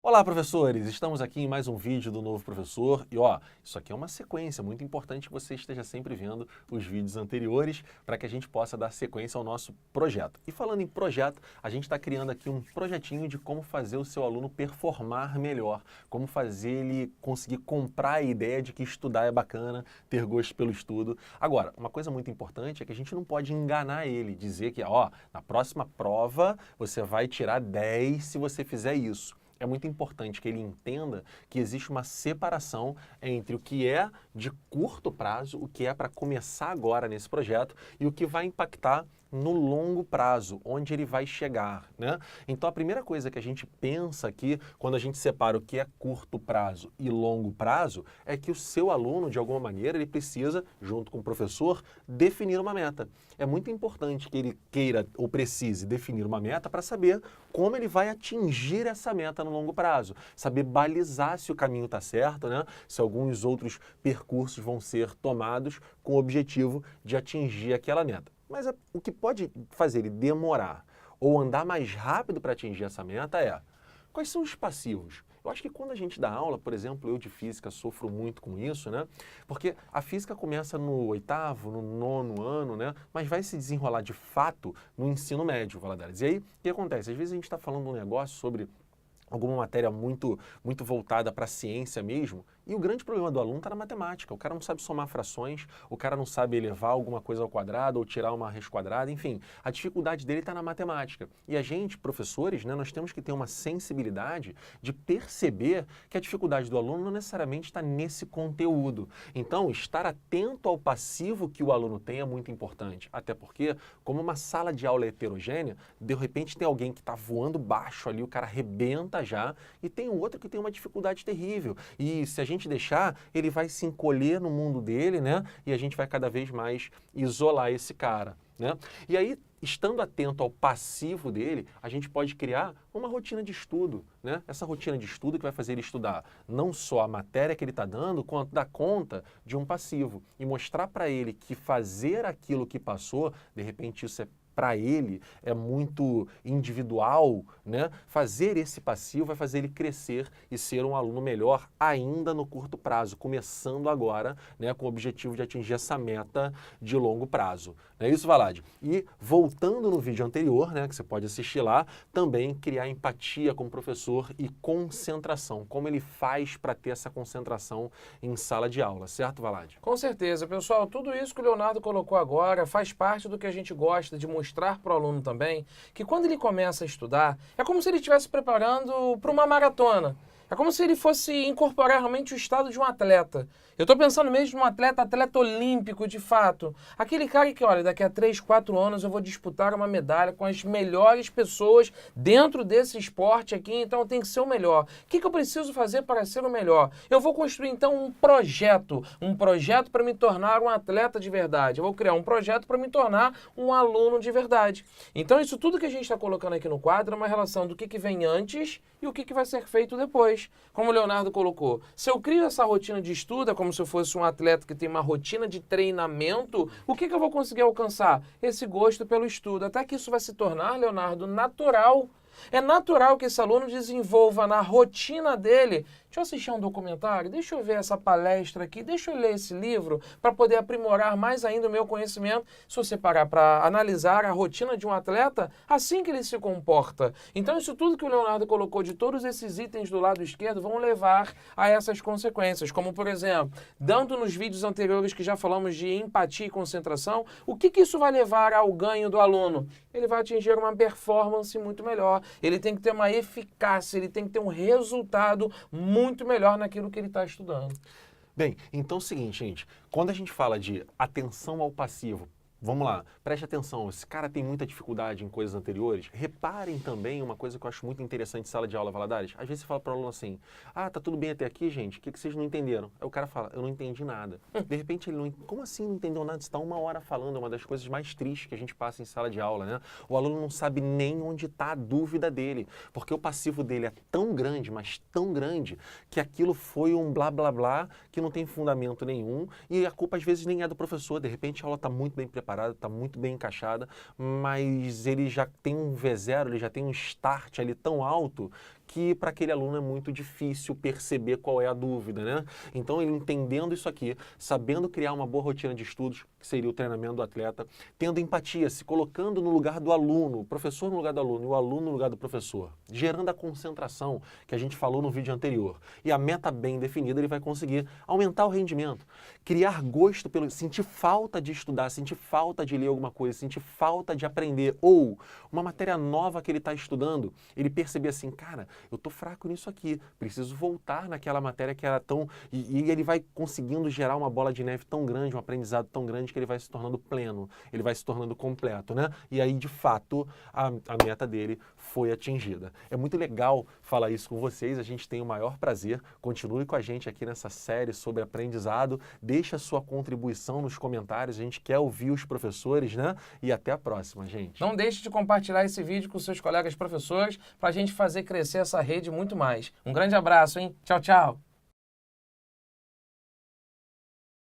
Olá, professores! Estamos aqui em mais um vídeo do Novo Professor e isso aqui é uma sequência, muito importante que você esteja sempre vendo os vídeos anteriores para que a gente possa dar sequência ao nosso projeto. E falando em projeto, a gente está criando aqui um projetinho de como fazer o seu aluno performar melhor, como fazer ele conseguir comprar a ideia de que estudar é bacana, ter gosto pelo estudo. Agora, uma coisa muito importante é que a gente não pode enganar ele, dizer que, na próxima prova você vai tirar 10 se você fizer isso. É muito importante que ele entenda que existe uma separação entre o que é de curto prazo, o que é para começar agora nesse projeto e o que vai impactar no longo prazo, onde ele vai chegar, né? Então a primeira coisa que a gente pensa aqui, quando a gente separa o que é curto prazo e longo prazo, é que o seu aluno, de alguma maneira, ele precisa, junto com o professor, definir uma meta. É muito importante que ele queira ou precise definir uma meta para saber como ele vai atingir essa meta no longo prazo, saber balizar se o caminho está certo, né? Se alguns outros percursos vão ser tomados com o objetivo de atingir aquela meta. Mas o que pode fazer ele demorar ou andar mais rápido para atingir essa meta é: quais são os passivos? Eu acho que quando a gente dá aula, por exemplo, eu de física sofro muito com isso, né? Porque a física começa no 8º, no 9º ano, né? Mas vai se desenrolar de fato no ensino médio, Valadares. E aí, o que acontece? Às vezes a gente está falando um negócio sobre alguma matéria muito voltada para a ciência mesmo, e o grande problema do aluno está na matemática. O cara não sabe somar frações, o cara não sabe elevar alguma coisa ao quadrado ou tirar uma raiz quadrada, enfim, a dificuldade dele está na matemática. E a gente, professores, né, nós temos que ter uma sensibilidade de perceber que a dificuldade do aluno não necessariamente está nesse conteúdo. Então, estar atento ao passivo que o aluno tem é muito importante, até porque, como uma sala de aula é heterogênea, de repente tem alguém que está voando baixo ali, o cara arrebenta já, e tem um outro que tem uma dificuldade terrível. E se a gente deixar, ele vai se encolher no mundo dele, né? E a gente vai cada vez mais isolar esse cara, né? E aí, estando atento ao passivo dele, a gente pode criar uma rotina de estudo, né? Essa rotina de estudo que vai fazer ele estudar não só a matéria que ele está dando, quanto dar conta de um passivo. E mostrar para ele que fazer aquilo que passou, de repente isso para ele é muito individual, né? Fazer esse passivo vai fazer ele crescer e ser um aluno melhor ainda no curto prazo, começando agora, né, com o objetivo de atingir essa meta de longo prazo. Não é isso, Valad? E voltando no vídeo anterior, né, que você pode assistir lá, também criar empatia com o professor e concentração. Como ele faz para ter essa concentração em sala de aula, certo, Valad? Com certeza, pessoal. Tudo isso que o Leonardo colocou agora faz parte do que a gente gosta de mostrar para o aluno também, que quando ele começa a estudar, é como se ele estivesse preparando para uma maratona. É como se ele fosse incorporar realmente o estado de um atleta. Eu estou pensando mesmo num atleta olímpico, de fato. Aquele cara que, olha, daqui a 3, 4 anos eu vou disputar uma medalha com as melhores pessoas dentro desse esporte aqui, então eu tenho que ser o melhor. O que eu preciso fazer para ser o melhor? Eu vou construir, então, um projeto para me tornar um atleta de verdade. Eu vou criar um projeto para me tornar um aluno de verdade. Então, isso tudo que a gente está colocando aqui no quadro é uma relação do que vem antes e o que vai ser feito depois. Como o Leonardo colocou, se eu crio essa rotina de estudo, é como se eu fosse um atleta que tem uma rotina de treinamento, o que eu vou conseguir alcançar? Esse gosto pelo estudo, até que isso vai se tornar, Leonardo, natural. É natural que esse aluno desenvolva na rotina dele. Deixa eu assistir a um documentário, deixa eu ver essa palestra aqui, deixa eu ler esse livro para poder aprimorar mais ainda o meu conhecimento. Se você parar para analisar a rotina de um atleta, assim que ele se comporta. Então isso tudo que o Leonardo colocou de todos esses itens do lado esquerdo vão levar a essas consequências. Como, por exemplo, dando nos vídeos anteriores que já falamos de empatia e concentração, o que isso vai levar ao ganho do aluno? Ele vai atingir uma performance muito melhor. Ele tem que ter uma eficácia, ele tem que ter um resultado muito melhor naquilo que ele está estudando. Bem, então é o seguinte, gente, quando a gente fala de atenção ao passivo, vamos lá, preste atenção, esse cara tem muita dificuldade em coisas anteriores, reparem também uma coisa que eu acho muito interessante em sala de aula, Valadares. Às vezes você fala para o aluno assim: tá tudo bem até aqui, gente, o que vocês não entenderam? Aí o cara fala: eu não entendi nada. De repente ele não, como assim não entendeu nada? Você está 1 hora falando, é uma das coisas mais tristes que a gente passa em sala de aula, né? O aluno não sabe nem onde está a dúvida dele, porque o passivo dele é tão grande, mas tão grande, que aquilo foi um blá blá blá que não tem fundamento nenhum, e a culpa às vezes nem é do professor. De repente a aula está muito bem preparada, está muito bem encaixada, mas ele já tem um V0, ele já tem um start ali tão alto que para aquele aluno é muito difícil perceber qual é a dúvida, né? Então, ele entendendo isso aqui, sabendo criar uma boa rotina de estudos, que seria o treinamento do atleta, tendo empatia, se colocando no lugar do aluno, o professor no lugar do aluno e o aluno no lugar do professor, gerando a concentração que a gente falou no vídeo anterior. E a meta bem definida, ele vai conseguir aumentar o rendimento, criar gosto pelo, sentir falta de estudar, sentir falta de ler alguma coisa, sentir falta de aprender, ou uma matéria nova que ele está estudando, ele perceber assim, cara, eu tô fraco nisso aqui, preciso voltar naquela matéria que era tão... E ele vai conseguindo gerar uma bola de neve tão grande, um aprendizado tão grande que ele vai se tornando pleno, ele vai se tornando completo, né? E aí, de fato, a meta dele foi atingida. É muito legal falar isso com vocês, a gente tem o maior prazer. Continue com a gente aqui nessa série sobre aprendizado, deixa a sua contribuição nos comentários, a gente quer ouvir os professores, né? E até a próxima, gente. Não deixe de compartilhar esse vídeo com seus colegas professores para a gente fazer crescer essa rede muito mais. Um grande abraço, hein? Tchau, tchau!